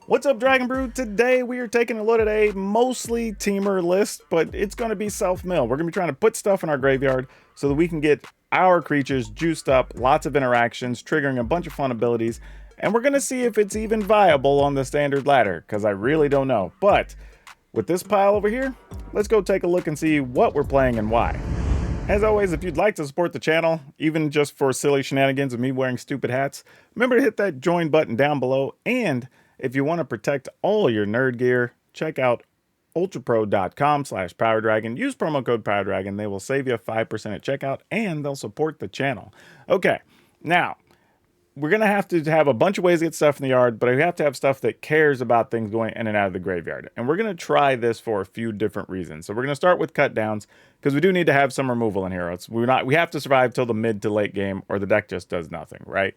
What's up, Dragon Brew? Today we are taking a look at a mostly teamer list, but it's going to be self-mill. We're going to be trying to put stuff in our graveyard so that we can get our creatures juiced up, lots of interactions, triggering a bunch of fun abilities, and we're going to see if it's even viable on the standard ladder, because I really don't know. But with this pile over here, let's go take a look and see what we're playing and why. As always, if you'd like to support the channel, even just for silly shenanigans of me wearing stupid hats, remember to hit that join button down below. And if you want to protect all your nerd gear, check out ultrapro.com/PowrDragn. Use promo code PowrDragn. They will save you 5% at checkout and they'll support the channel. Okay, now we're going to have a bunch of ways to get stuff in the yard, but we have to have stuff that cares about things going in and out of the graveyard. And we're going to try this for a few different reasons. So we're going to start with cut downs, because we do need to have some removal in here. We have to survive till the mid to late game, or the deck just does nothing, right?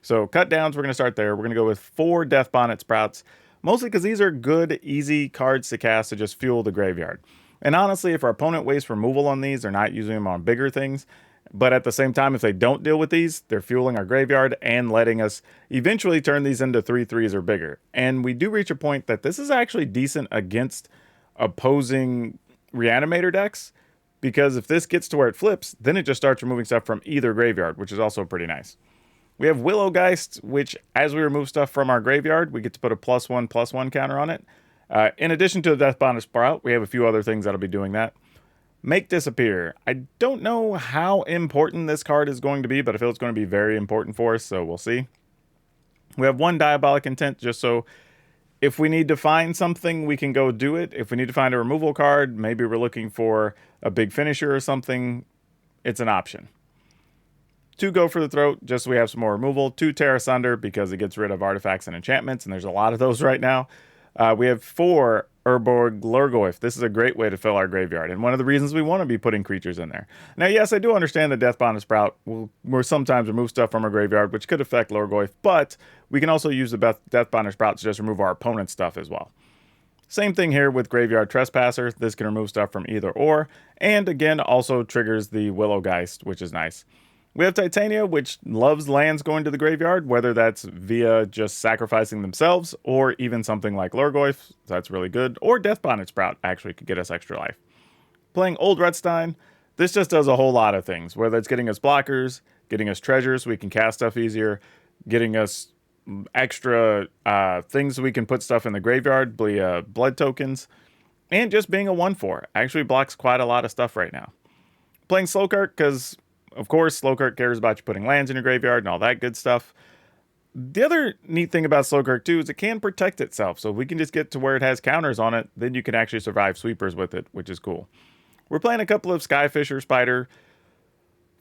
So cut downs, we're going to start there. We're going to go with 4 Death Bonnet Sprouts, mostly because these are good, easy cards to cast to just fuel the graveyard. And honestly, if our opponent wastes removal on these, they're not using them on bigger things. But at the same time, if they don't deal with these, they're fueling our graveyard and letting us eventually turn these into 3/3s or bigger. And we do reach a point that this is actually decent against opposing Reanimator decks, because if this gets to where it flips, then it just starts removing stuff from either graveyard, which is also pretty nice. We have Willowgeist, which as we remove stuff from our graveyard, we get to put a +1/+1 counter on it. In addition to the Death Bonnet Sprout, we have a few other things that'll be doing that. Make Disappear. I don't know how important this card is going to be, but I feel it's going to be very important for us, so we'll see. We have 1 Diabolic Intent, just so if we need to find something, we can go do it. If we need to find a removal card, maybe we're looking for a big finisher or something, it's an option. 2 Go for the Throat, just so we have some more removal. 2 Tear Asunder, because it gets rid of artifacts and enchantments, and there's a lot of those right now. We have 4 Urborg Lurgoyf. This is a great way to fill our graveyard, and one of the reasons we want to be putting creatures in there. Now, yes, I do understand that Death Bonnet Sprout will sometimes remove stuff from our graveyard, which could affect Lurgoyf, but we can also use the Death Bonnet Sprout to just remove our opponent's stuff as well. Same thing here with Graveyard Trespasser. This can remove stuff from either or, and again, also triggers the Willowgeist, which is nice. We have Titania, which loves lands going to the graveyard, whether that's via just sacrificing themselves, or even something like Lurgoyf, that's really good, or Death Bonnet Sprout actually could get us extra life. Playing Old Retstein, this just does a whole lot of things, whether it's getting us blockers, getting us treasures so we can cast stuff easier, getting us extra things so we can put stuff in the graveyard, blood tokens, and just being a 1/4. Actually blocks quite a lot of stuff right now. Playing Slowkirk, because of course, Slowkirk cares about you putting lands in your graveyard and all that good stuff. The other neat thing about Slowkirk, too, is it can protect itself. So if we can just get to where it has counters on it, then you can actually survive sweepers with it, which is cool. We're playing a couple of Skyfisher Spider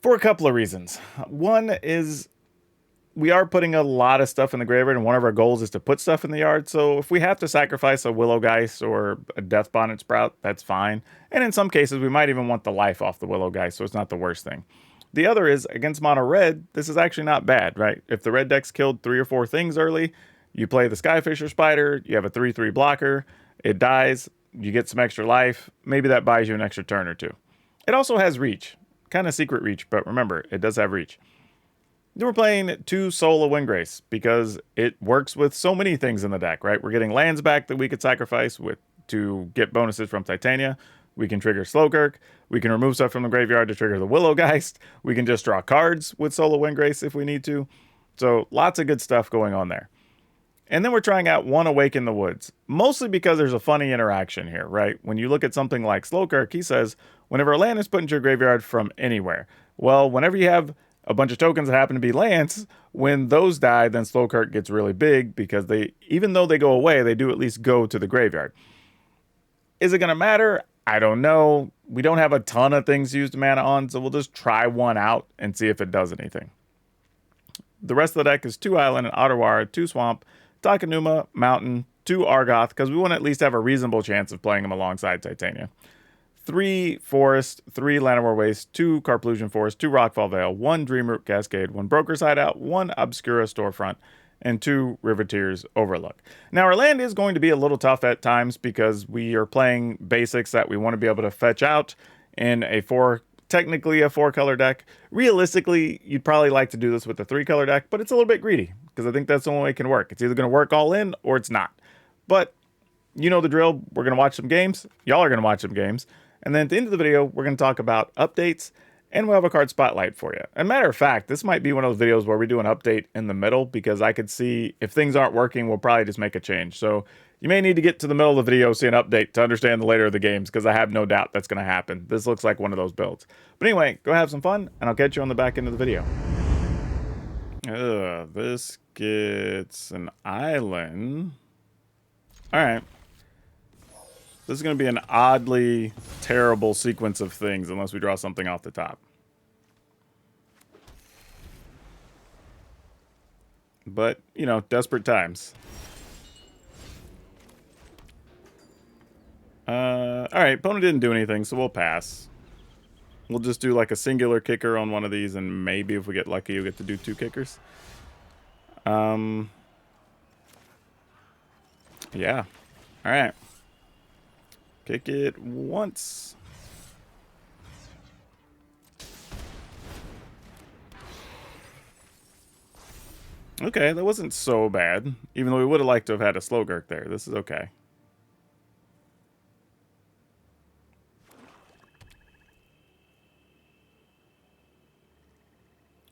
for a couple of reasons. One is we are putting a lot of stuff in the graveyard, and one of our goals is to put stuff in the yard. So if we have to sacrifice a Willowgeist or a Death Bonnet Sprout, that's fine. And in some cases, we might even want the life off the Willowgeist, so it's not the worst thing. The other is, against mono red, this is actually not bad, right? If the red deck's killed 3 or 4 things early, you play the Skyfisher Spider, you have a 3/3 blocker, it dies, you get some extra life, maybe that buys you an extra turn or 2. It also has reach, kind of secret reach, but remember, it does have reach. Then we're playing 2 Soul of Windgrace, because it works with so many things in the deck, right? We're getting lands back that we could sacrifice to get bonuses from Titania. We can trigger Slowkirk. We can remove stuff from the graveyard to trigger the Willowgeist. We can just draw cards with Soul of Windgrace if we need to. So lots of good stuff going on there. And then we're trying out 1 Awake in the Woods, mostly because there's a funny interaction here, right? When you look at something like Slowkirk, he says, whenever a land is put into your graveyard from anywhere. Well, whenever you have a bunch of tokens that happen to be lands, when those die, then Slowkirk gets really big, because even though they go away, they do at least go to the graveyard. Is it going to matter? I don't know. We don't have a ton of things used mana on, so we'll just try 1 out and see if it does anything. The rest of the deck is 2 Island and Ottawara, 2 Swamp, Takenuma, Mountain, 2 Argoth, because we want to at least have a reasonable chance of playing them alongside Titania. 3 Forest, 3 Llanowar Waste, 2 Carplusion Forest, 2 Rockfall Vale, 1 Dreamroot Cascade, 1 Broker's Hideout, 1 Obscura Storefront, and 2 Riveteer's Overlook. Now, our land is going to be a little tough at times, because we are playing basics that we want to be able to fetch out in technically a 4-color deck. Realistically, you'd probably like to do this with a 3-color deck, but it's a little bit greedy, because I think that's the only way it can work. It's either going to work all in, or it's not. But you know the drill. We're going to watch some games. Y'all are going to watch some games. And then at the end of the video, we're going to talk about updates, and we'll have a card spotlight for you. And matter of fact, this might be one of those videos where we do an update in the middle, because I could see if things aren't working, we'll probably just make a change. So you may need to get to the middle of the video, see an update to understand the later of the games, because I have no doubt that's going to happen. This looks like one of those builds. But anyway, go have some fun, and I'll catch you on the back end of the video. This gets an island. All right. This is going to be an oddly terrible sequence of things unless we draw something off the top. But, you know, desperate times. Alright, opponent didn't do anything, so we'll pass. We'll just do like a singular kicker on one of these, and maybe if we get lucky, we'll get to do 2 kickers. Yeah. Alright. Kick it once. Okay, that wasn't so bad. Even though we would have liked to have had a Slowgurk there. This is okay.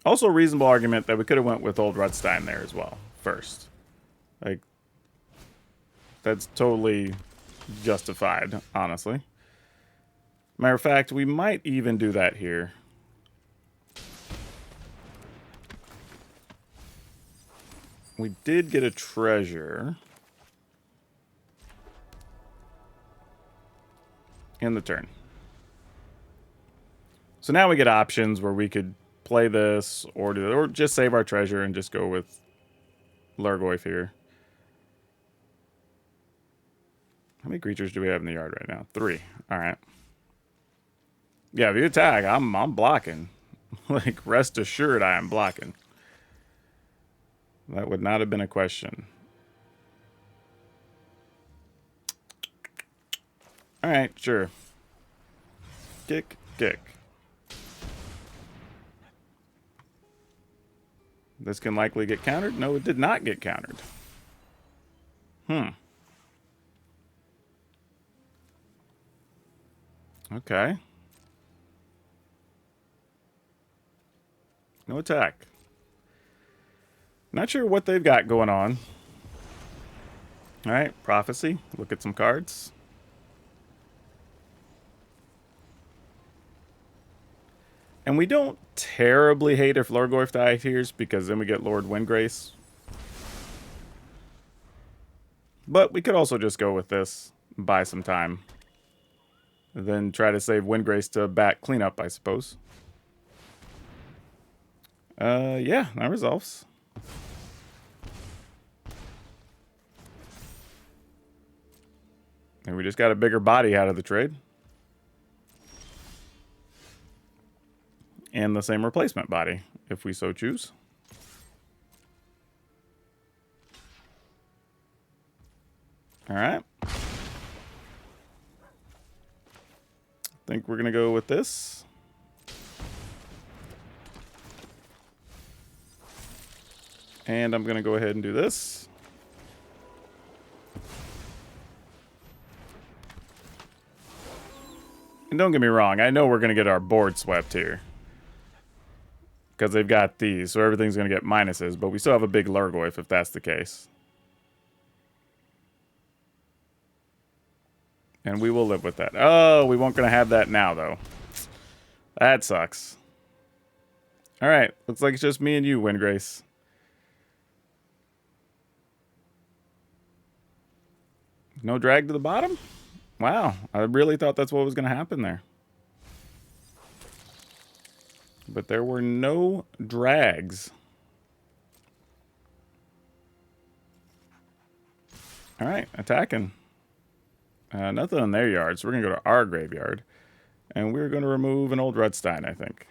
Also a reasonable argument that we could have went with Old Rutstein there as well, first. Like, that's totally justified, honestly. Matter of fact, we might even do that here. We did get a treasure in the turn. So now we get options where we could play this or do, or just save our treasure and just go with Lurgoyf here. How many creatures do we have in the yard right now? 3. All right. Yeah, if you attack, I'm blocking. Like, rest assured I am blocking. That would not have been a question. All right, sure. Kick, kick. This can likely get countered. No, it did not get countered. Okay. No attack. Not sure what they've got going on. All right, Prophecy. Look at some cards. And we don't terribly hate if Lurgoyf dies here, because then we get Lord Windgrace. But we could also just go with this, buy some time. Then try to save Windgrace to back cleanup, I suppose. Yeah, that resolves. And we just got a bigger body out of the trade. And the same replacement body, if we so choose. All right. I think we're going to go with this. And I'm going to go ahead and do this. And don't get me wrong, I know we're going to get our board swept here. Because they've got these, so everything's going to get minuses. But we still have a big Lurgoyf if that's the case. And we will live with that. Oh, we weren't going to have that now, though. That sucks. Alright, looks like it's just me and you, Windgrace. No drag to the bottom? Wow, I really thought that's what was going to happen there. But there were no drags. All right, attacking. Nothing in their yard, so we're going to go to our graveyard. And we're going to remove an Old Rutstein, I think.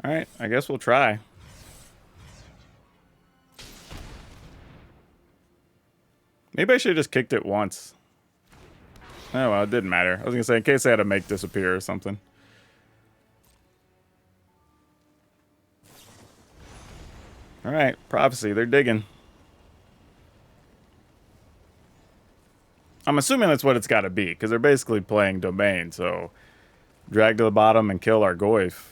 All right, I guess we'll try. Maybe I should have just kicked it once. Oh, well, it didn't matter. I was going to say, in case I had to make disappear or something. All right, Prophecy. They're digging. I'm assuming that's what it's got to be, because they're basically playing Domain, so drag to the bottom and kill our Goyf.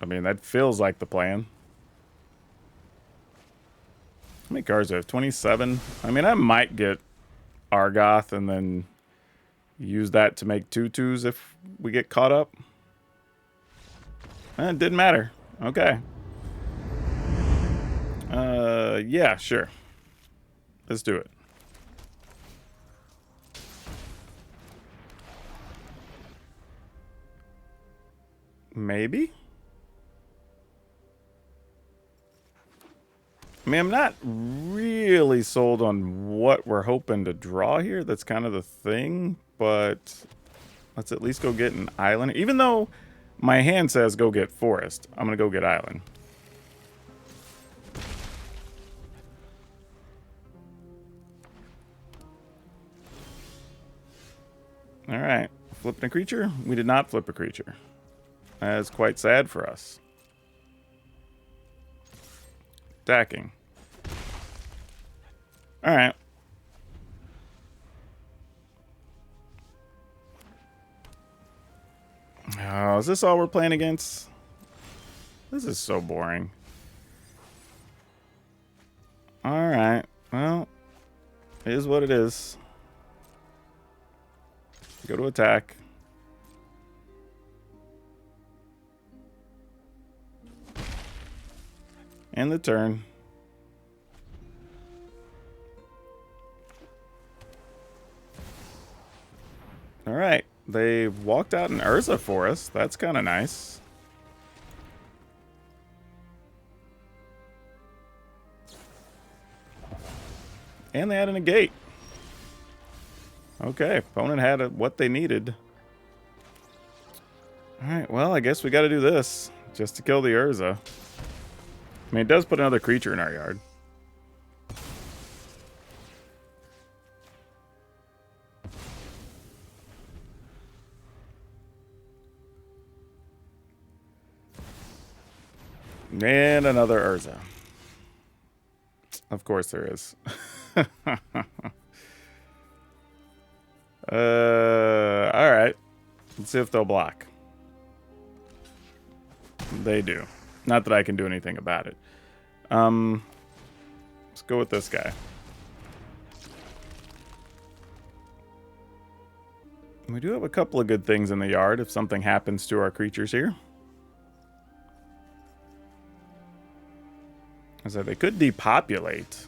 I mean, that feels like the plan. How many cards do I have? 27? I mean, I might get Argoth and then use that to make 2/2s if we get caught up. It didn't matter. Okay. Yeah, sure. Let's do it. Maybe? I mean, I'm not really sold on what we're hoping to draw here. That's kind of the thing, but let's at least go get an island. Even though my hand says go get forest, I'm going to go get island. All right. Flipping a creature? We did not flip a creature. That is quite sad for us. Attacking. All right. Oh, is this all we're playing against? This is so boring. All right. Well, it is what it is. Go to attack. End the turn. All right. They walked out an Urza for us. That's kind of nice. And they had a negate. Okay, opponent had what they needed. Alright, well, I guess we got to do this. Just to kill the Urza. I mean, it does put another creature in our yard. And another Urza. Of course there is. Alright. Let's see if they'll block. They do. Not that I can do anything about it. Let's go with this guy. We do have a couple of good things in the yard if something happens to our creatures here. So they could depopulate.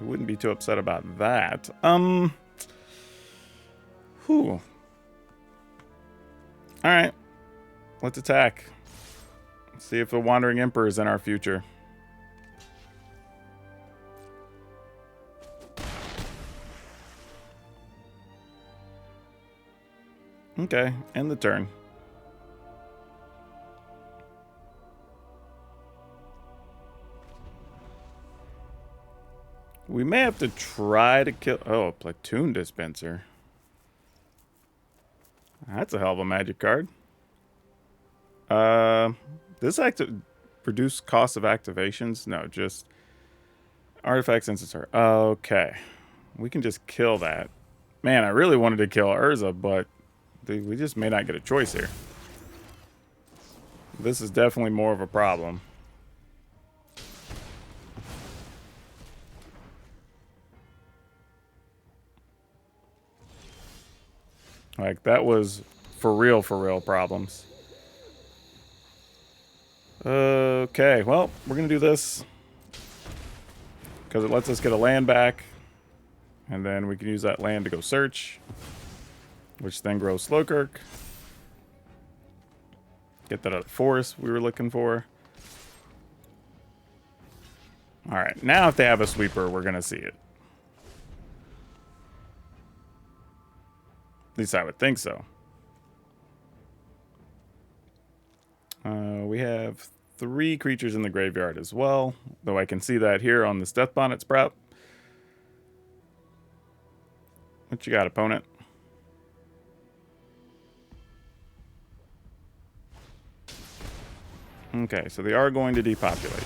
We wouldn't be too upset about that. Whew. Alright. Let's attack. Let's see if the Wandering Emperor is in our future. Okay, end the turn. We may have to try to kill... Oh, a Platoon Dispenser. That's a hell of a magic card. This reduce cost of activations? No, just artifacts instants are... Okay. We can just kill that. Man, I really wanted to kill Urza, but we just may not get a choice here. This is definitely more of a problem. Like, that was for real problems. Okay, well, we're going to do this. Because it lets us get a land back. And then we can use that land to go search. Which then grows Slowkirk. Get that other forest we were looking for. Alright, now if they have a sweeper, we're going to see it. At least I would think so. We have 3 creatures in the graveyard as well. Though I can see that here on this Death Bonnet Sprout. What you got, opponent? Okay, so they are going to depopulate.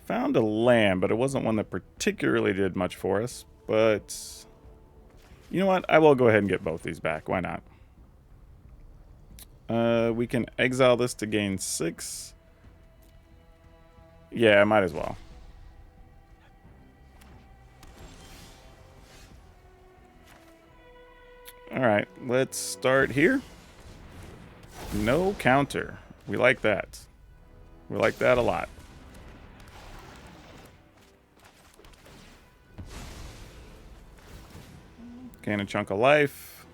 Found a land, but it wasn't one that particularly did much for us. But you know what? I will go ahead and get both these back. Why not? We can exile this to gain 6. Yeah, I might as well. Alright, let's start here. No counter. We like that. We like that a lot. Gain a chunk of life.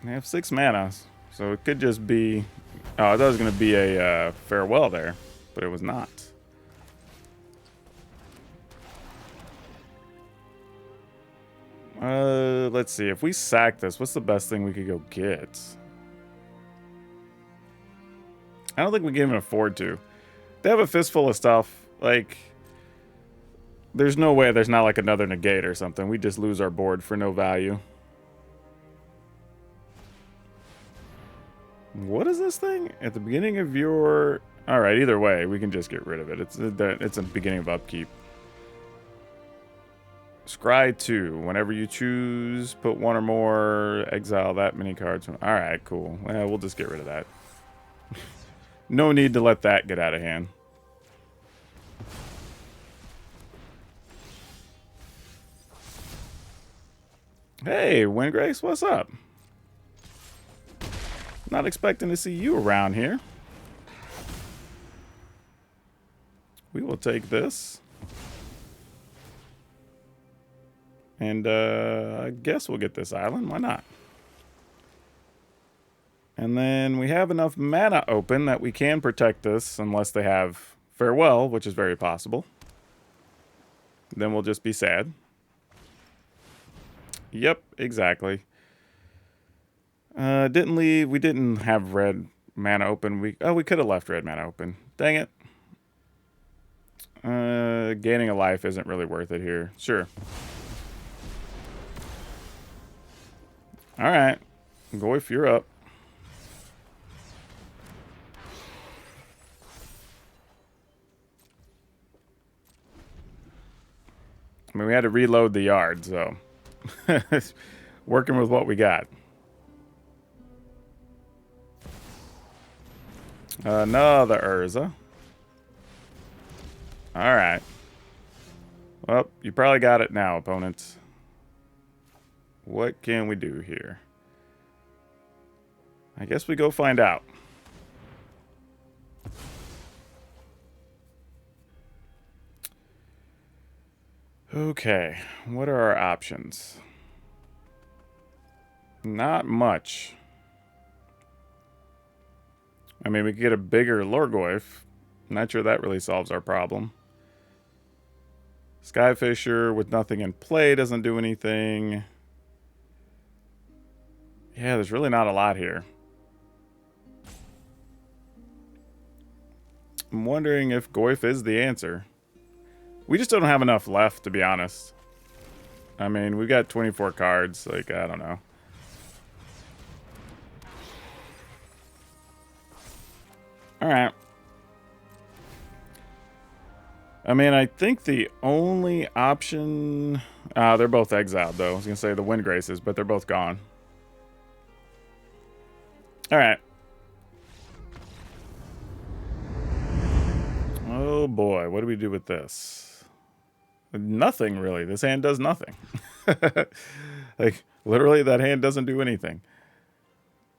They have 6 mana, so it could just be... Oh, I thought it was going to be a farewell there, but it was not. Let's see. If we sack this, what's the best thing we could go get? I don't think we can even afford to. They have a fistful of stuff. Like, there's no way there's not like another negate or something. We just lose our board for no value. What is this thing? At the beginning of your... Alright, either way, we can just get rid of it. It's a beginning of upkeep. Scry 2. Whenever you choose, put 1 or more, exile that many cards. Alright, cool. Well, we'll just get rid of that. No need to let that get out of hand. Hey, Windgrace, what's up? Not expecting to see you around here. We will take this. And I guess we'll get this island. Why not? And then we have enough mana open that we can protect this unless they have farewell, which is very possible. Then we'll just be sad. Yep, exactly. Didn't leave. We didn't have red mana open. We could have left red mana open. Dang it. Gaining a life isn't really worth it here. Sure. Alright. Goyf, you're up. I mean, we had to reload the yard, so... working with what we got. Another Urza. Alright. Well, you probably got it now, opponents. What can we do here? I guess we go find out. Okay, what are our options? Not much. I mean, we could get a bigger Lorgoyf. Not sure that really solves our problem. Skyfisher with nothing in play doesn't do anything. Yeah, there's really not a lot here. I'm wondering if Goyf is the answer. We just don't have enough left, to be honest. I mean, we've got 24 cards. Like, I don't know. Alright. I mean, I think the only option... they're both exiled, though. I was going to say the Windgraces, but they're both gone. Alright. Oh boy, what do we do with this? Nothing, really. This hand does nothing. Like, literally, that hand doesn't do anything.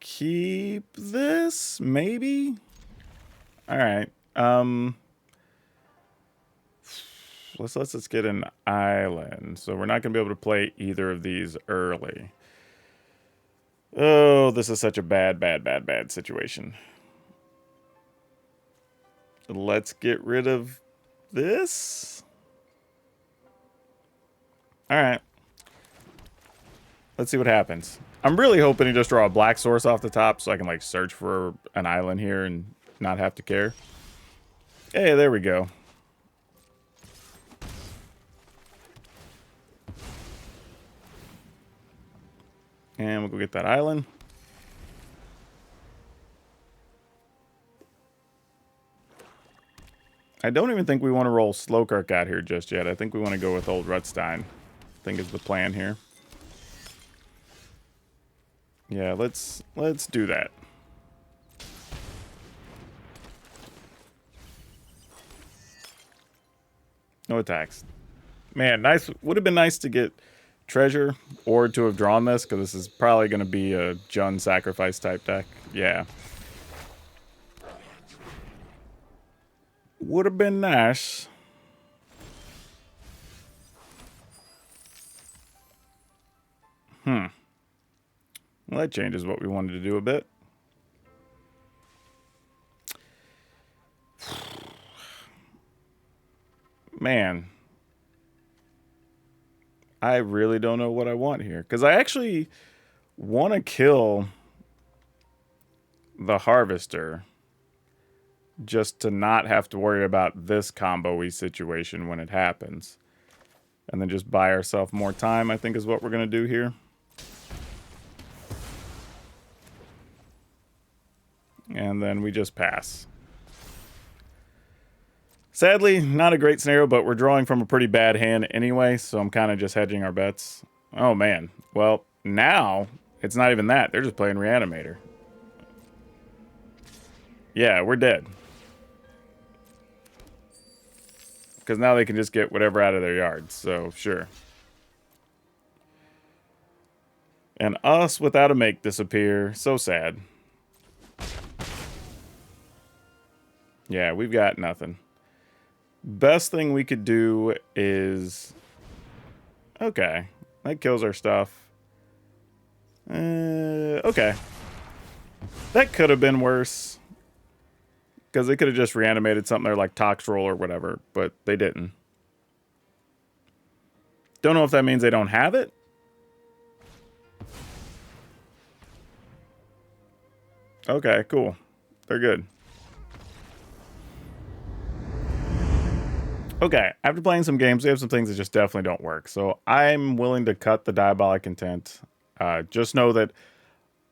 Keep this? Maybe? Alright. Let's get an island. So we're not going to be able to play either of these early. Oh, this is such a bad situation. Let's get rid of this. Alright. Let's see what happens. I'm really hoping to just draw a black source off the top so I can like search for an island here and not have to care. Hey, there we go. And we'll go get that island. I don't even think we want to roll Slowkirk out here just yet. I think we want to go with old Rutstein. I think is the plan here. Yeah, let's do that. No attacks. Man, nice. Would have been nice to get treasure or to have drawn this, because this is probably going to be a Jund sacrifice type deck. Yeah. Would have been nice. Well, that changes what we wanted to do a bit. Man. I really don't know what I want here. Because I actually want to kill the Harvester just to not have to worry about this combo-y situation when it happens. And then just buy ourselves more time, I think is what we're going to do here. And then we just pass. Sadly, not a great scenario, but we're drawing from a pretty bad hand anyway, so I'm kind of just hedging our bets. Oh, man. Well, now it's not even that. They're just playing Reanimator. Yeah, we're dead. Because now they can just get whatever out of their yards, so sure. And us without a make disappear. So sad. Yeah, we've got nothing. Best thing we could do is... Okay. That kills our stuff. Okay. That could have been worse. Because they could have just reanimated something there like Toxroll or whatever, but they didn't. Don't know if that means they don't have it. Okay, cool. They're good. Okay, after playing some games, we have some things that just definitely don't work. So I'm willing to cut the Diabolic Intent. Just know that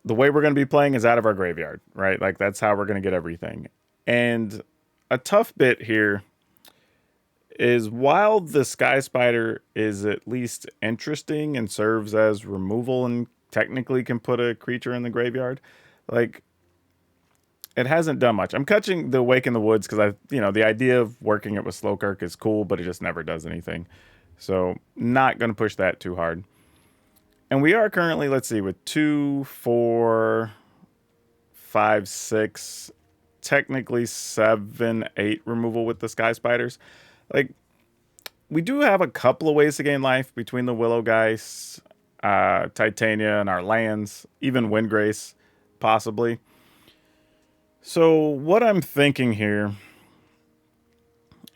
the way we're going to be playing is out of our graveyard, right? Like, that's how we're going to get everything. And a tough bit here is while the Sky Spider is at least interesting and serves as removal and technically can put a creature in the graveyard, like, it hasn't done much. I'm catching the Wake in the Woods because the idea of working it with Slowkirk is cool, but it just never does anything. So not going to push that too hard. And we are currently, let's see, with 2, 4, 5, 6, technically 7, 8 removal with the Sky Spiders. Like, we do have a couple of ways to gain life between the Willowgeist, Titania, and our lands, even Windgrace, possibly. So what I'm thinking here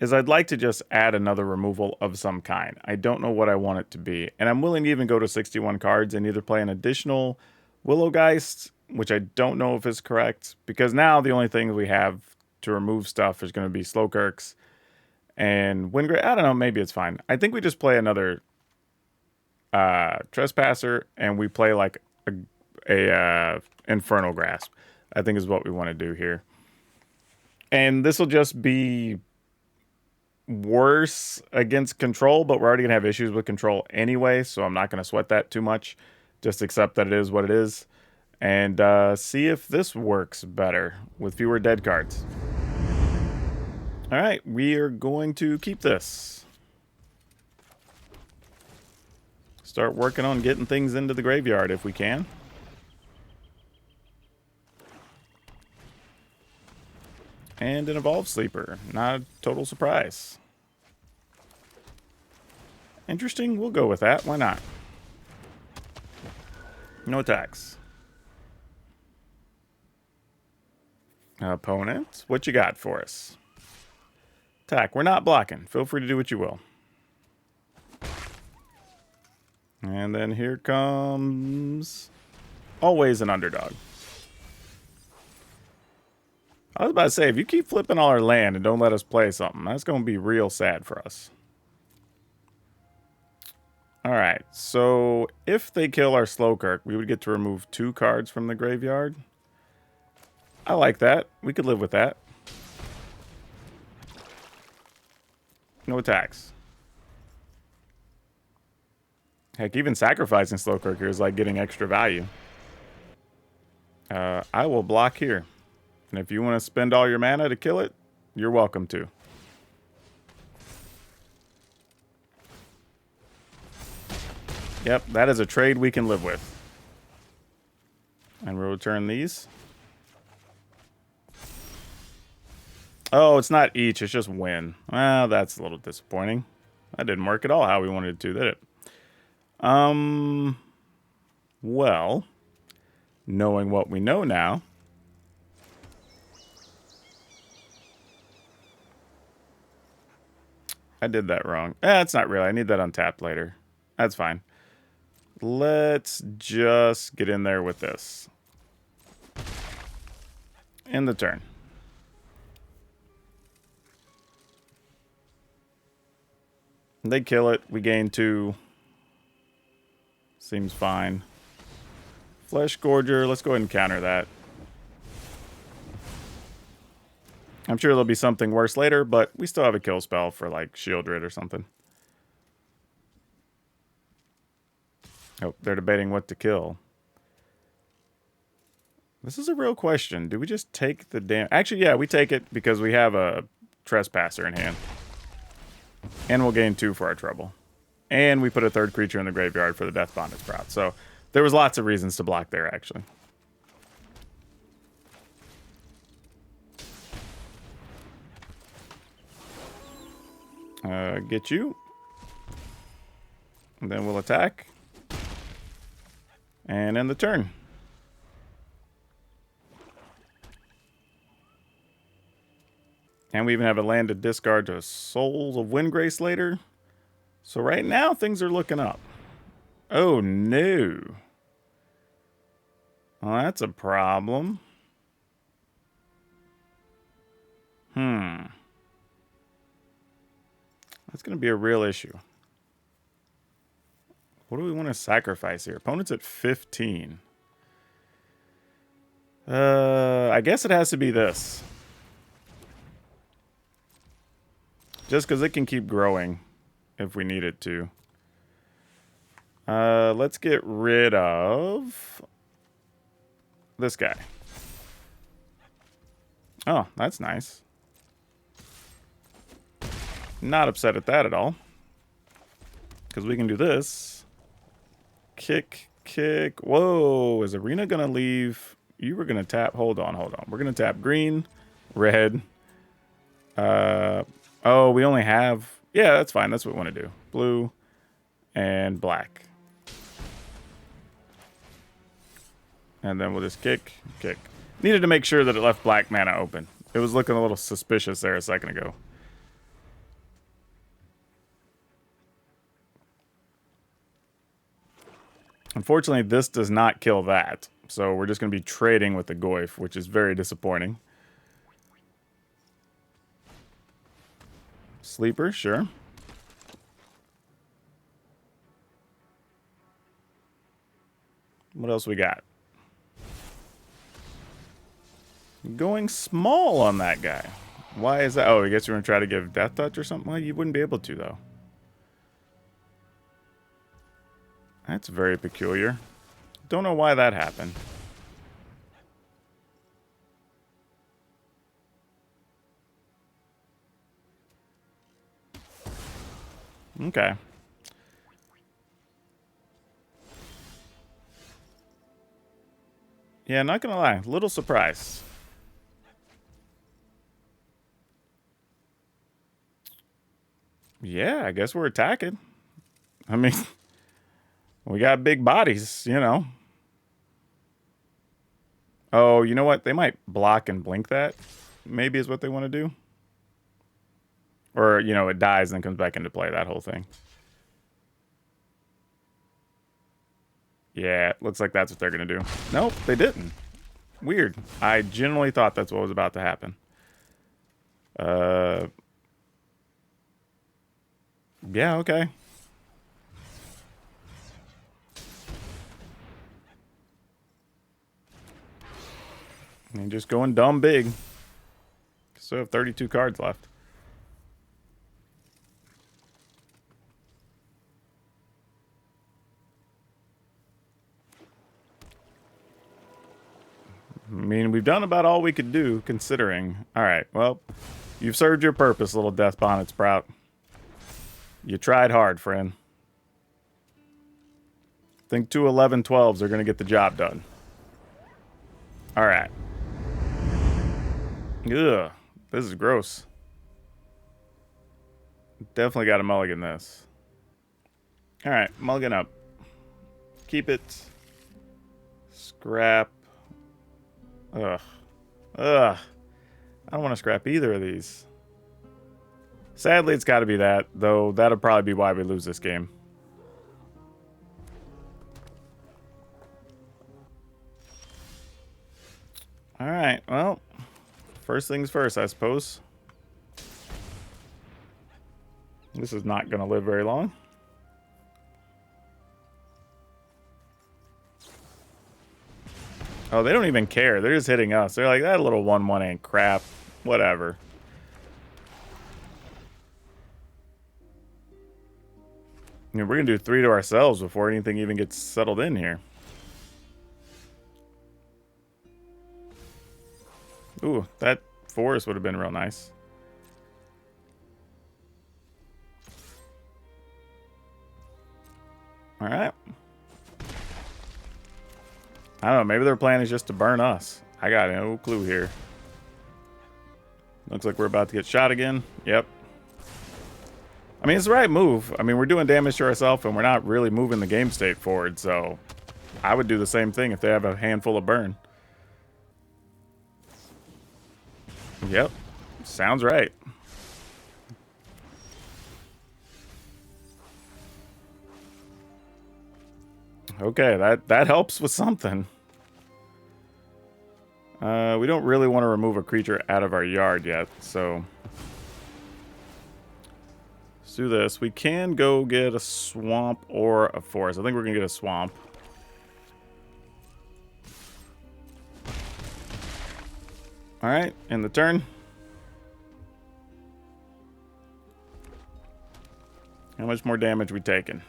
is I'd like to just add another removal of some kind. I don't know what I want it to be. And I'm willing to even go to 61 cards and either play an additional Willowgeist, which I don't know if is correct, because now the only thing we have to remove stuff is going to be Slowkirks and Windgrace. I don't know, maybe it's fine. I think we just play another Trespasser and we play like a Infernal Grasp. I think is what we want to do here. And this will just be worse against control, but we're already going to have issues with control anyway, so I'm not going to sweat that too much. Just accept that it is what it is. And see if this works better with fewer dead cards. All right, we are going to keep this. Start working on getting things into the graveyard if we can. And an Evolved Sleeper. Not a total surprise. Interesting. We'll go with that. Why not? No attacks. Opponent, what you got for us? Attack. We're not blocking. Feel free to do what you will. And then here comes... always an underdog. I was about to say, if you keep flipping all our land and don't let us play something, that's going to be real sad for us. All right, so if they kill our Slowkirk, we would get to remove 2 cards from the graveyard. I like that. We could live with that. No attacks. Heck, even sacrificing Slowkirk here is like getting extra value. I will block here. And if you want to spend all your mana to kill it, you're welcome to. Yep, that is a trade we can live with. And we'll return these. Oh, it's not each, it's just win. Well, that's a little disappointing. That didn't work at all how we wanted it to, did it? Well, knowing what we know now, I did that wrong. It's not really. I need that untapped later. That's fine. Let's just get in there with this. End the turn. They kill it. We gain 2. Seems fine. Flesh Gorger. Let's go ahead and counter that. I'm sure there'll be something worse later, but we still have a kill spell for like Shieldred or something. Oh, they're debating what to kill. This is a real question. Do we just take the damn... Actually, yeah, we take it because we have a Trespasser in hand. And we'll gain 2 for our trouble. And we put a 3rd creature in the graveyard for the Death Bond it's brought. So there was lots of reasons to block there, actually. Get you. And then we'll attack. And end the turn. And we even have a land to discard to Souls of Windgrace later. So right now, things are looking up. Oh, no. Well, that's a problem. That's going to be a real issue. What do we want to sacrifice here? Opponent's at 15. I guess it has to be this. Just because it can keep growing if we need it to. Let's get rid of this guy. Oh, that's nice. Not upset at that at all. Because we can do this. Kick, kick. Whoa, is Arena going to leave? You were going to tap. Hold on, hold on. We're going to tap green, red. Oh, we only have... Yeah, that's fine. That's what we want to do. Blue and black. And then we'll just kick, kick. Needed to make sure that it left black mana open. It was looking a little suspicious there a second ago. Unfortunately, this does not kill that. So we're just going to be trading with the Goyf, which is very disappointing. Sleeper, sure. What else we got? Going small on that guy. Why is that? Oh, I guess you're going to try to give Death Touch or something? Well, you wouldn't be able to, though. That's very peculiar. Don't know why that happened. Okay. Yeah, not gonna lie. Little surprised. Yeah, I guess we're attacking. I mean... We got big bodies, you know. Oh, you know what? They might block and blink that. Maybe is what they want to do. Or, you know, it dies and then comes back into play, that whole thing. Yeah, looks like that's what they're going to do. Nope, they didn't. Weird. I genuinely thought that's what was about to happen. Yeah, okay. And just going dumb big. Still have 32 cards left. I mean, we've done about all we could do, considering. Alright, well, you've served your purpose, little Death Bonnet Sprout. You tried hard, friend. I think 2 11-12s are going to get the job done. Alright. Ugh, this is gross. Definitely got to mulligan this. Alright, mulligan up. Keep it. Scrap. Ugh. Ugh. I don't want to scrap either of these. Sadly, it's got to be that, though that'll probably be why we lose this game. Alright, well, first things first, I suppose. This is not going to live very long. Oh, they don't even care. They're just hitting us. They're like, that little 1/1 ain't crap. Whatever. I mean, we're going to do 3 to ourselves before anything even gets settled in here. Ooh, that forest would have been real nice. Alright. I don't know, maybe their plan is just to burn us. I got no clue here. Looks like we're about to get shot again. Yep. I mean, it's the right move. I mean, we're doing damage to ourselves, and we're not really moving the game state forward, so I would do the same thing if they have a handful of burn. Yep. Sounds right. Okay, that helps with something. We don't really want to remove a creature out of our yard yet, so let's do this. We can go get a swamp or a forest. I think we're going to get a swamp. Alright, in the turn. How much more damage we taking?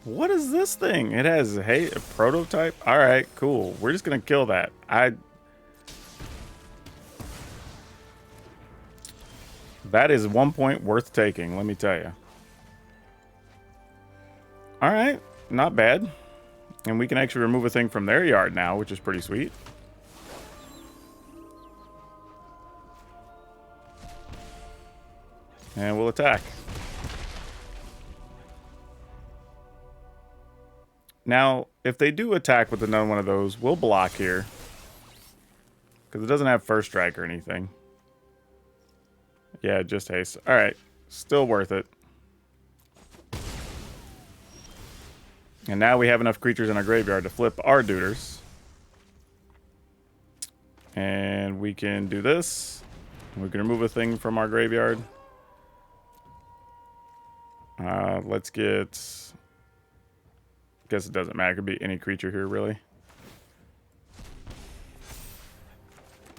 What is this thing? It has a prototype? Alright, cool. We're just going to kill that. That is 1 point worth taking, let me tell you. Alright, not bad. And we can actually remove a thing from their yard now, which is pretty sweet. And we'll attack. Now, if they do attack with another one of those, we'll block here. Because it doesn't have first strike or anything. Yeah, just haste. Alright, still worth it. And now we have enough creatures in our graveyard to flip our duders. And we can do this. We can remove a thing from our graveyard. Let's get... Guess it doesn't matter. It could be any creature here, really.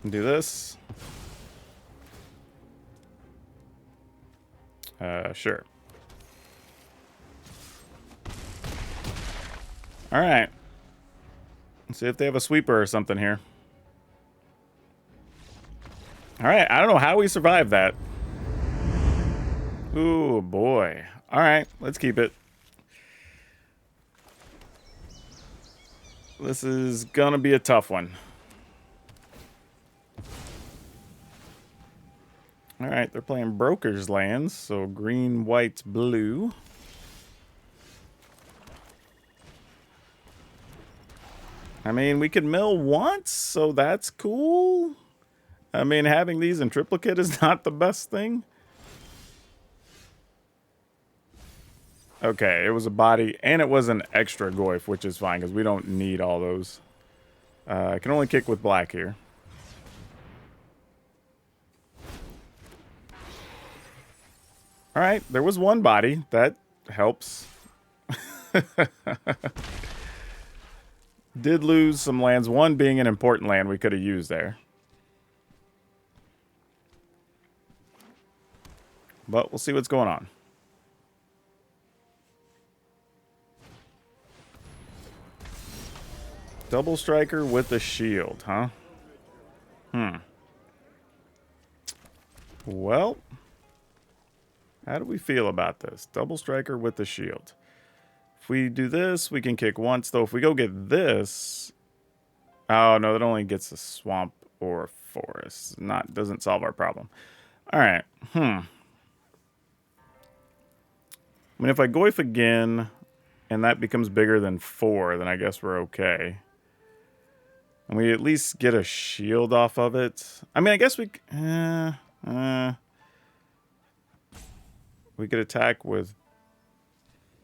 Do this. Sure. Alright. Let's see if they have a sweeper or something here. Alright, I don't know how we survived that. Ooh, boy. Alright, let's keep it. This is gonna be a tough one. Alright, they're playing Broker's Lands, so green, white, blue. I mean, we could mill once, so that's cool. I mean, having these in triplicate is not the best thing. Okay, it was a body, and it was an extra Goyf, which is fine, because we don't need all those. I can only kick with black here. Alright, there was one body. That helps. Did lose some lands, one being an important land we could have used there. But we'll see what's going on. Double striker with a shield, huh? Well, how do we feel about this? Double striker with the shield. If we do this, we can kick once, though. If we go get this... Oh, no, that only gets a swamp or a forest. Doesn't solve our problem. All right. I mean, if I Goyf again, and that becomes bigger than 4, then I guess we're okay. And we at least get a shield off of it. I mean, I guess we could attack with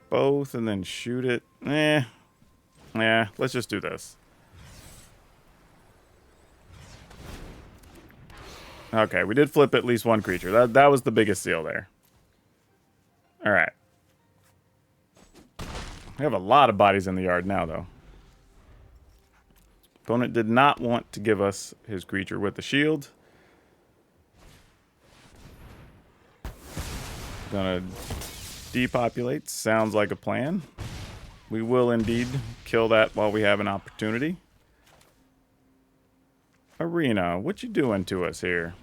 both and then shoot it. Yeah, let's just do this. Okay, we did flip at least one creature. That was the biggest deal there. All right. We have a lot of bodies in the yard now, though. Opponent did not want to give us his creature with the shield. Gonna depopulate. Sounds like a plan. We will indeed kill that while we have an opportunity. Arena, what you doing to us here?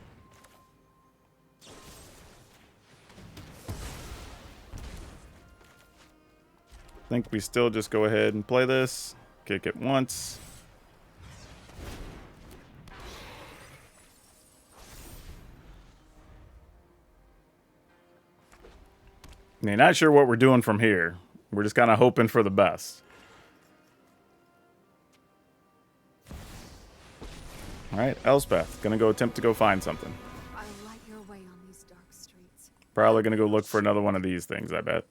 I think we still just go ahead and play this. Kick it once. I'm not sure what we're doing from here. We're just kind of hoping for the best. All right, Elspeth, gonna go attempt to go find something. I'll light your way on these dark streets. Probably gonna go look for another one of these things, I bet.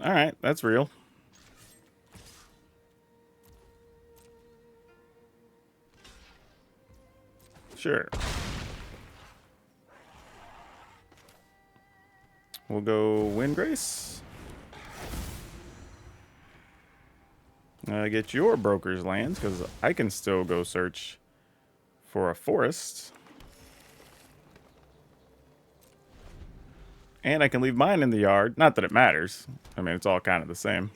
All right, that's real. Sure. We'll go Windgrace. Get your broker's lands, because I can still go search for a forest. And I can leave mine in the yard. Not that it matters. I mean, it's all kind of the same.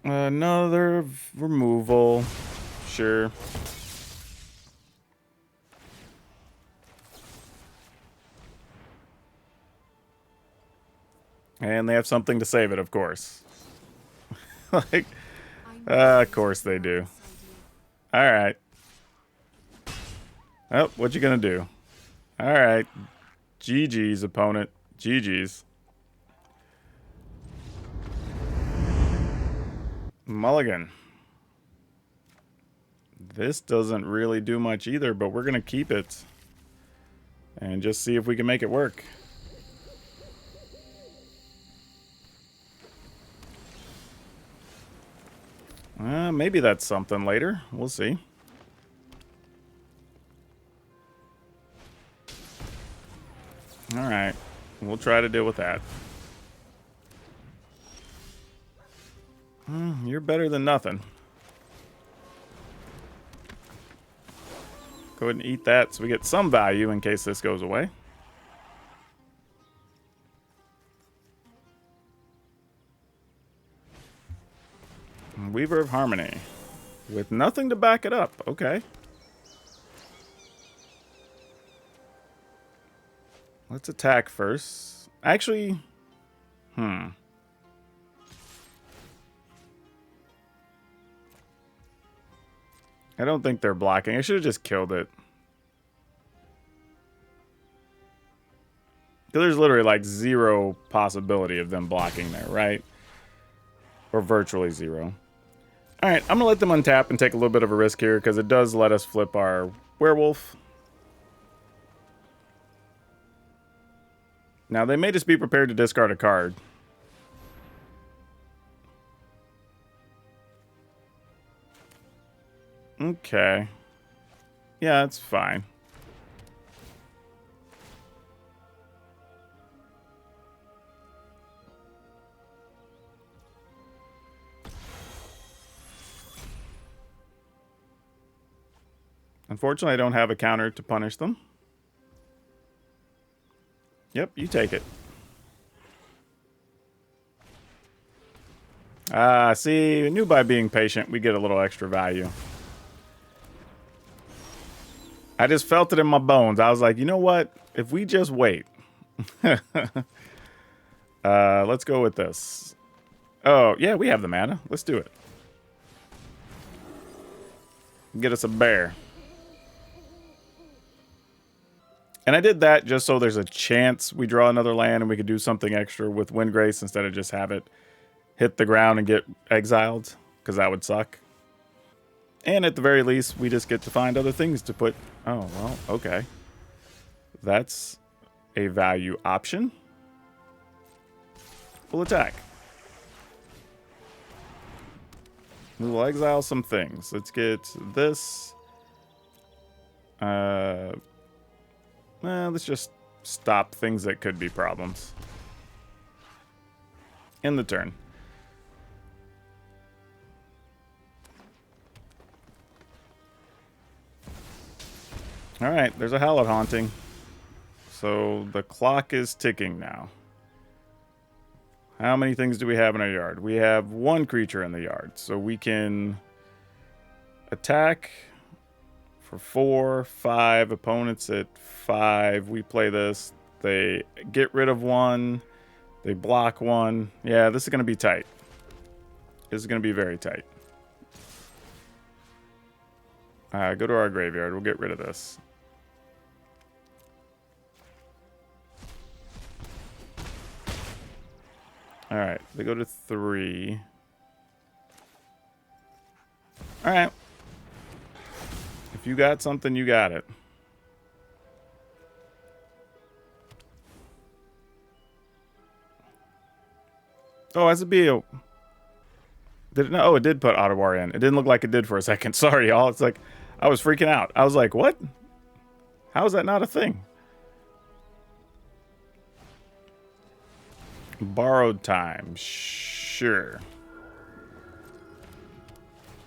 Another removal. Sure. And they have something to save it, of course. Like, of course they do. All right. Oh, what you gonna do? All right. GG's, opponent. GG's. Mulligan. This doesn't really do much either, but we're gonna keep it. And just see if we can make it work. Maybe that's something later. We'll see. Alright. We'll try to deal with that. You're better than nothing. Go ahead and eat that so we get some value in case this goes away. Weaver of Harmony. With nothing to back it up. Okay. Let's attack first. Actually, I don't think they're blocking. I should have just killed it. There's literally like zero possibility of them blocking there, right? Or virtually zero. Alright, I'm going to let them untap and take a little bit of a risk here because it does let us flip our werewolf. Now, they may just be prepared to discard a card. Okay. Yeah, it's fine. Unfortunately, I don't have a counter to punish them. Yep, you take it. See, I knew by being patient, we get a little extra value. I just felt it in my bones. I was like, you know what? If we just wait. Let's go with this. Oh, yeah, we have the mana. Let's do it. Get us a bear. And I did that just so there's a chance we draw another land and we could do something extra with Windgrace instead of just have it hit the ground and get exiled, because that would suck. And at the very least, we just get to find other things to put. Oh, well, okay. That's a value option. We'll attack. We will exile some things. Let's get this. Let's just stop things that could be problems. In the turn. Alright, there's a Hallowed Haunting. So the clock is ticking now. How many things do we have in our yard? We have one creature in the yard. So we can attack for 4, 5. Opponents at 5. We play this. They get rid of one. They block one. Yeah, this is going to be tight. This is going to be very tight. Go to our graveyard. We'll get rid of this. Alright, they go to 3. Alright. If you got something, you got it. Oh, as a BO. Did it? No, oh, it did put Ottawa in. It didn't look like it did for a second. Sorry, y'all. It's like, I was freaking out. I was like, what? How is that not a thing? Borrowed time. Sure.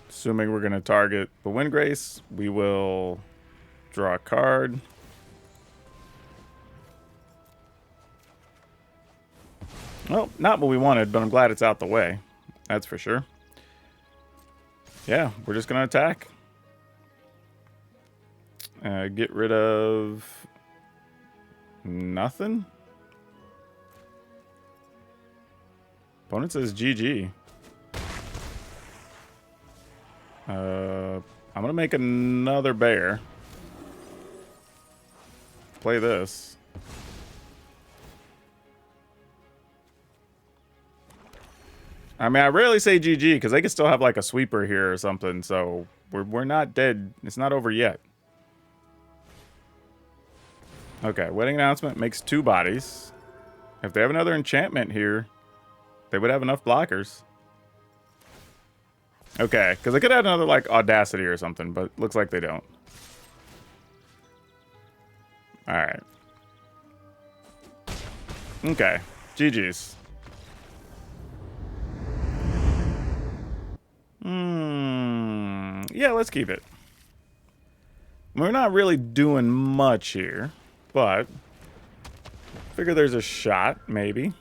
Assuming we're going to target the Windgrace, we will draw a card. Well, not what we wanted, but I'm glad it's out the way. That's for sure. Yeah, we're just going to attack. Get rid of nothing. Opponent says GG. I'm going to make another bear. Play this. I mean, I rarely say GG because they could still have like a sweeper here or something. So we're not dead. It's not over yet. Okay, wedding announcement makes 2 bodies. If they have another enchantment here, they would have enough blockers. Okay, because they could have another like audacity or something, but looks like they don't. All right. Okay, GG's. Yeah, let's keep it. We're not really doing much here, but figure there's a shot, maybe.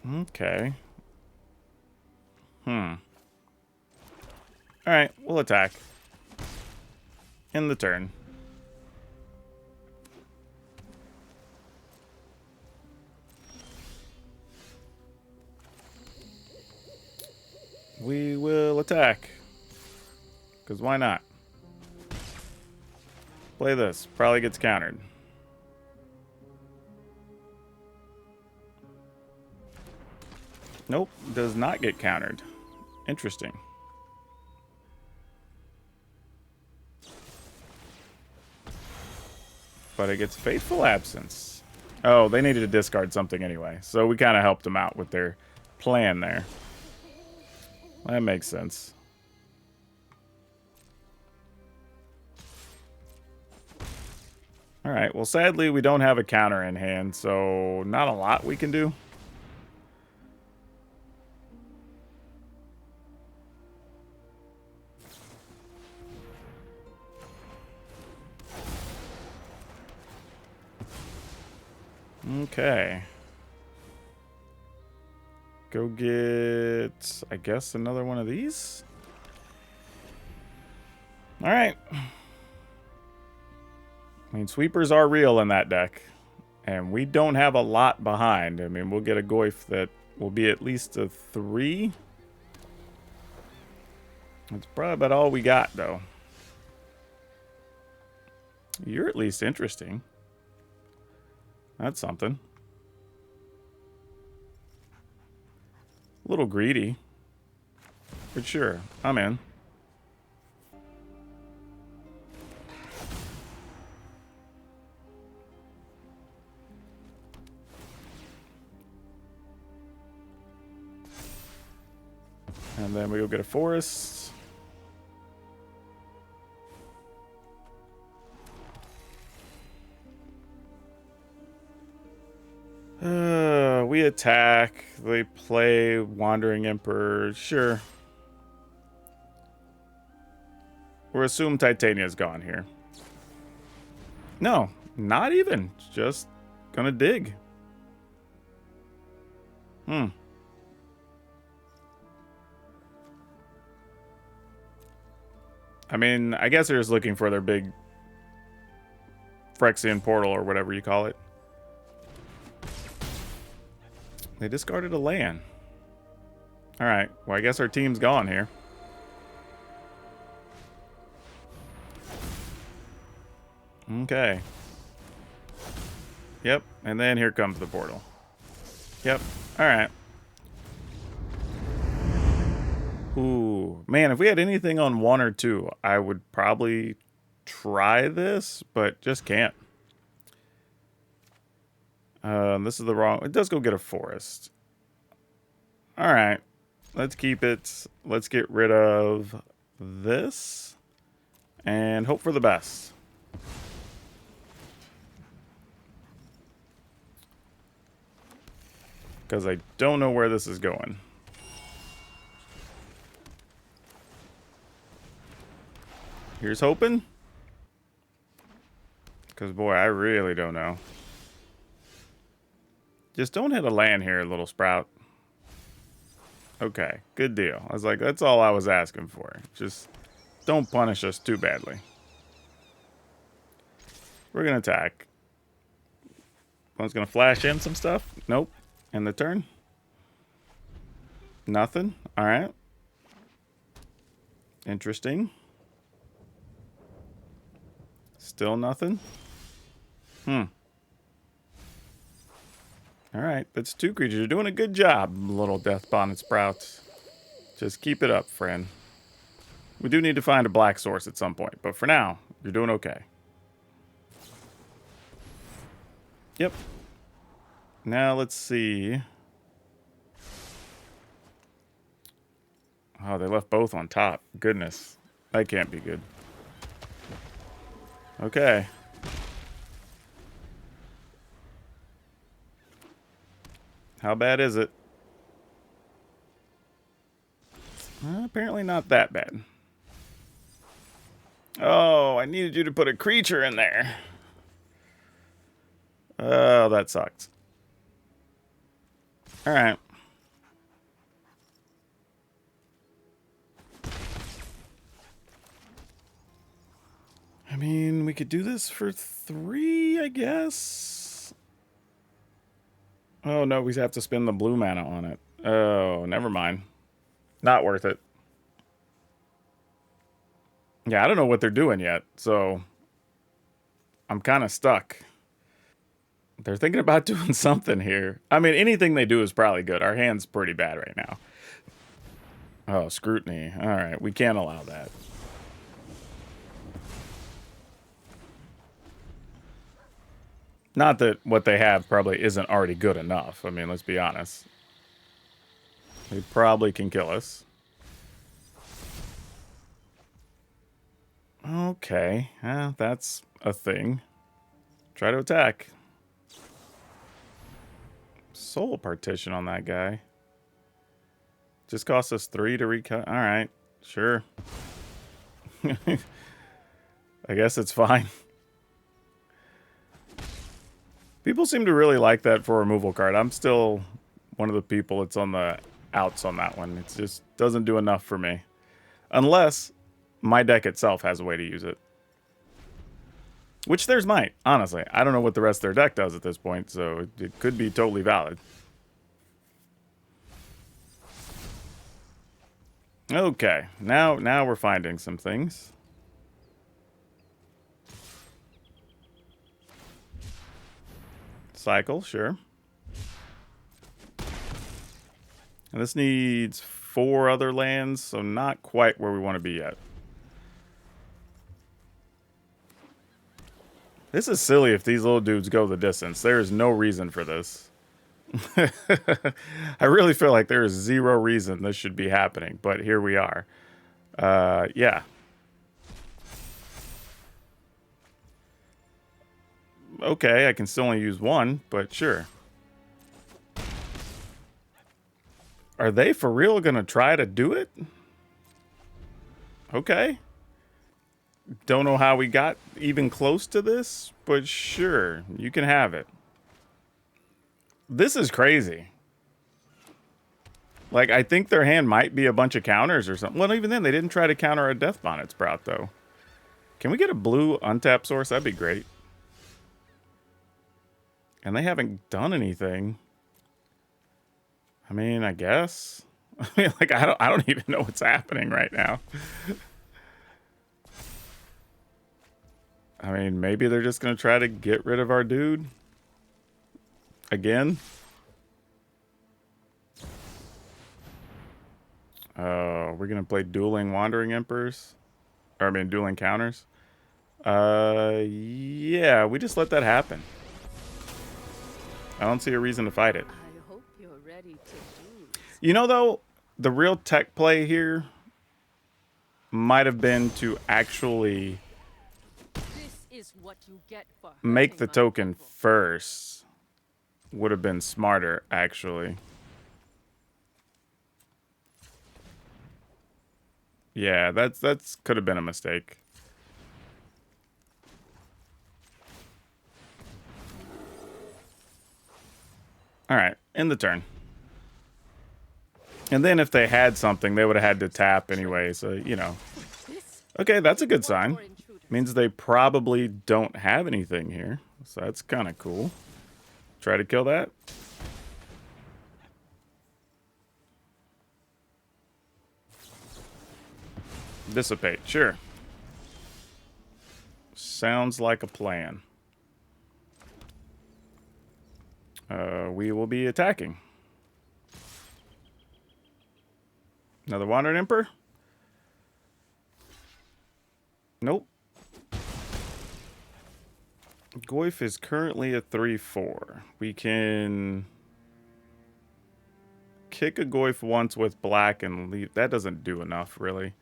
Okay. All right, we'll attack. In the turn. We will attack. Because why not? Play this. Probably gets countered. Nope, does not get countered. Interesting. But it gets Fateful Absence. Oh, they needed to discard something anyway. So we kind of helped them out with their plan there. That makes sense. All right, well, sadly, we don't have a counter in hand, so not a lot we can do. Okay. Go get, I guess, another one of these. All right. I mean, sweepers are real in that deck. And we don't have a lot behind. I mean, we'll get a Goyf that will be at least a 3. That's probably about all we got, though. You're at least interesting. That's something. A little greedy. But sure, I'm in. And then we go get a forest. We attack. They play Wandering Emperor. Sure. We're assumed Titania's gone here. No, not even. Just gonna dig. I mean, I guess they're just looking for their big Phyrexian portal or whatever you call it. They discarded a land. Alright, well, I guess our team's gone here. Okay. Yep, and then here comes the portal. Yep, alright. Ooh, man, if we had anything on 1 or 2, I would probably try this, but just can't. This is the wrong... It does go get a forest. Alright. Let's keep it. Let's get rid of this. And hope for the best. Because I don't know where this is going. Here's hoping. Because, boy, I really don't know. Just don't hit a land here, little sprout. Okay, good deal. I was like, that's all I was asking for. Just don't punish us too badly. We're going to attack. One's going to flash in some stuff. Nope. End the turn. Nothing. All right. Interesting. Still nothing. Alright, that's 2 creatures. You're doing a good job, little Death Bonded Sprouts. Just keep it up, friend. We do need to find a black source at some point, but for now, you're doing okay. Yep. Now let's see. Oh, they left both on top. Goodness. That can't be good. Okay. How bad is it? Apparently not that bad. Oh, I needed you to put a creature in there. Oh, that sucked. Alright. I mean, we could do this for 3, I guess. Oh, no, we have to spend the blue mana on it. Oh, never mind. Not worth it. Yeah, I don't know what they're doing yet, so I'm kind of stuck. They're thinking about doing something here. I mean, anything they do is probably good. Our hand's pretty bad right now. Oh, scrutiny. All right, we can't allow that. Not that what they have probably isn't already good enough. I mean, let's be honest. They probably can kill us. Okay, that's a thing. Try to attack. Soul Partition on that guy. Just cost us 3 to recut. All right, sure. I guess it's fine. People seem to really like that for a removal card. I'm still one of the people that's on the outs on that one. It just doesn't do enough for me. Unless my deck itself has a way to use it. Which theirs might, honestly. I don't know what the rest of their deck does at this point, so it could be totally valid. Okay, now we're finding some things. Cycle, sure. And this needs 4 other lands, so not quite where we want to be yet. This is silly if these little dudes go the distance. There is no reason for this. I really feel like there is 0 reason this should be happening, but here we are. Yeah. Okay, I can still only use 1, but sure. Are they for real gonna try to do it? Okay. Don't know how we got even close to this, but sure, you can have it. This is crazy. Like, I think their hand might be a bunch of counters or something. Well, even then, they didn't try to counter a Death Bonnet Sprout, though. Can we get a blue untap source? That'd be great. And they haven't done anything. I mean, I guess. I mean, like, I don't even know what's happening right now. I mean, maybe they're just going to try to get rid of our dude. Again. We're going to play Dueling Wandering Emperors. Or, I mean, Dueling Counters. Yeah, we just let that happen. I don't see a reason to fight it. I hope you're ready to do. You know, though, the real tech play here might have been to actually This is what you get for make the hurting my token people. first. Would have been smarter, actually. Yeah, that's could have been a mistake. All right, end the turn. And then if they had something, they would have had to tap anyway, so, you know. This Okay, that's a good sign. for intruders. Means they probably don't have anything here. So that's kind of cool. Try to kill that. Dissipate, sure. Sounds like a plan. We will be attacking. Another Wandering Emperor? Nope. Goyf is currently a 3/4. We can kick a Goyf once with black and leave. That doesn't do enough, really.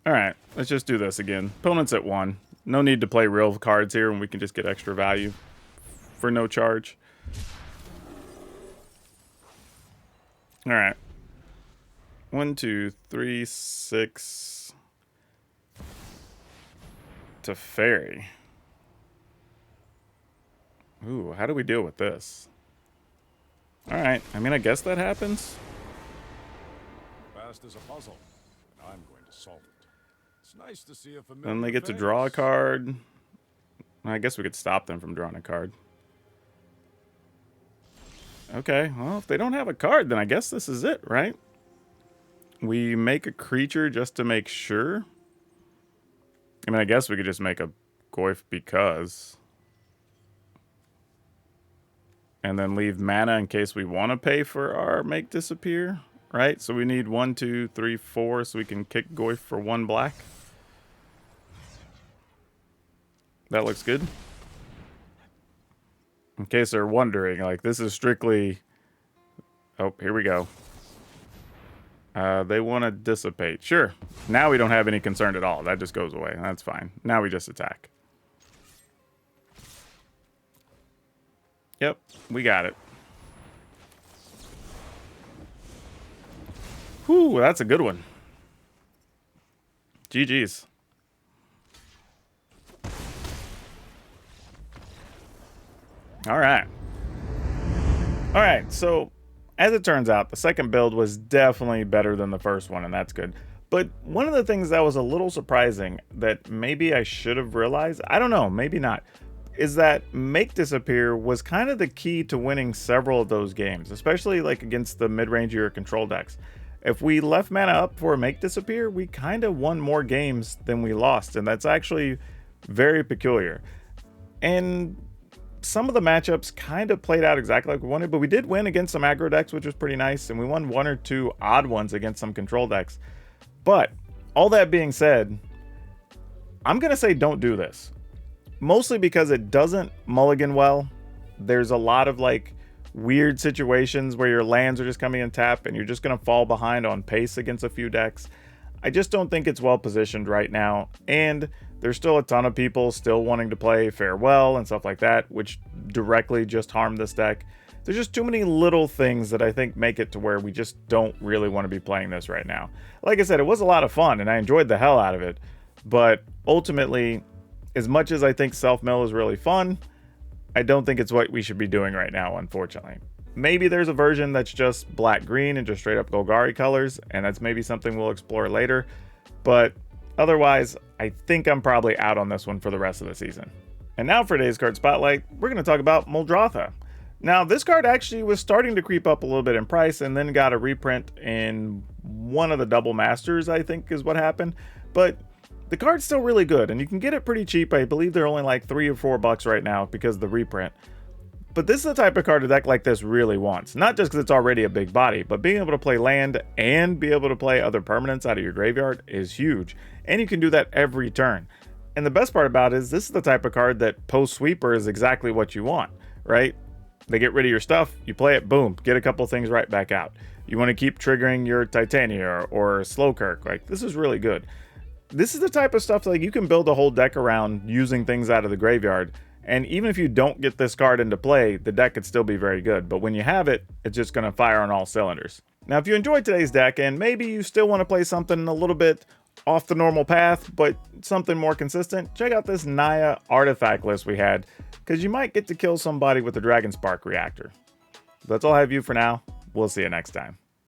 Alright, let's just do this again. Opponent's at 1. No need to play real cards here, and we can just get extra value for no charge. Alright. 1, 2, 3, 6. To fairy. Ooh, how do we deal with this? Alright, I mean, I guess that happens. Past is a puzzle, and I'm going to solve it. It's nice to see a familiar Then they get to draw a face. card. I guess we could stop them from drawing a card. Okay, well, if they don't have a card, then I guess this is it, right? We make a creature just to make sure. I mean, I guess we could just make a Goyf because. And then leave mana in case we want to pay for our make disappear, right? So we need 1, 2, 3, 4 so we can kick Goyf for 1 black. That looks good. In case they're wondering, like, this is strictly... Oh, here we go. They want to dissipate. Sure. Now we don't have any concern at all. That just goes away. That's fine. Now we just attack. Yep, we got it. Whew, that's a good one. GG's. All right. All right, so as it turns out, the second build was definitely better than the first one, and that's good. But one of the things that was a little surprising that maybe I should have realized, I don't know, maybe not, is that Make Disappear was kind of the key to winning several of those games, especially like against the mid-range or control decks. If we left mana up for Make Disappear, we kind of won more games than we lost, and that's actually very peculiar. And some of the matchups kind of played out exactly like we wanted, but we did win against some aggro decks, which was pretty nice, and we won one or two odd ones against some control decks. But all that being said, I'm going to say don't do this. Mostly because it doesn't mulligan well. There's a lot of like weird situations where your lands are just coming in tap and you're just going to fall behind on pace against a few decks. I just don't think it's well positioned right now, and there's still a ton of people still wanting to play Farewell and stuff like that, which directly just harm this deck. There's just too many little things that I think make it to where we just don't really want to be playing this right now. Like I said, it was a lot of fun and I enjoyed the hell out of it, but ultimately, as much as I think self-mill is really fun, I don't think it's what we should be doing right now, unfortunately. Maybe there's a version that's just black-green and just straight up Golgari colors, and that's maybe something we'll explore later. But otherwise, I think I'm probably out on this one for the rest of the season. And now for today's card spotlight, we're going to talk about Muldrotha. Now, this card actually was starting to creep up a little bit in price and then got a reprint in one of the double masters, I think is what happened. But the card's still really good, and you can get it pretty cheap. I believe they're only like $3 or $4 right now because of the reprint. But this is the type of card a deck like this really wants. Not just because it's already a big body, but being able to play land and be able to play other permanents out of your graveyard is huge. And you can do that every turn. And the best part about it is this is the type of card that post-sweeper is exactly what you want, right? They get rid of your stuff, you play it, boom, get a couple things right back out. You want to keep triggering your Titania or Slowkirk. Like, this is really good. This is the type of stuff like you can build a whole deck around using things out of the graveyard. And even if you don't get this card into play, the deck could still be very good. But when you have it, it's just going to fire on all cylinders. Now, if you enjoyed today's deck and maybe you still want to play something a little bit off the normal path, but something more consistent, check out this Naya artifact list we had, because you might get to kill somebody with the Dragon Spark reactor. That's all I have for you for now. We'll see you next time.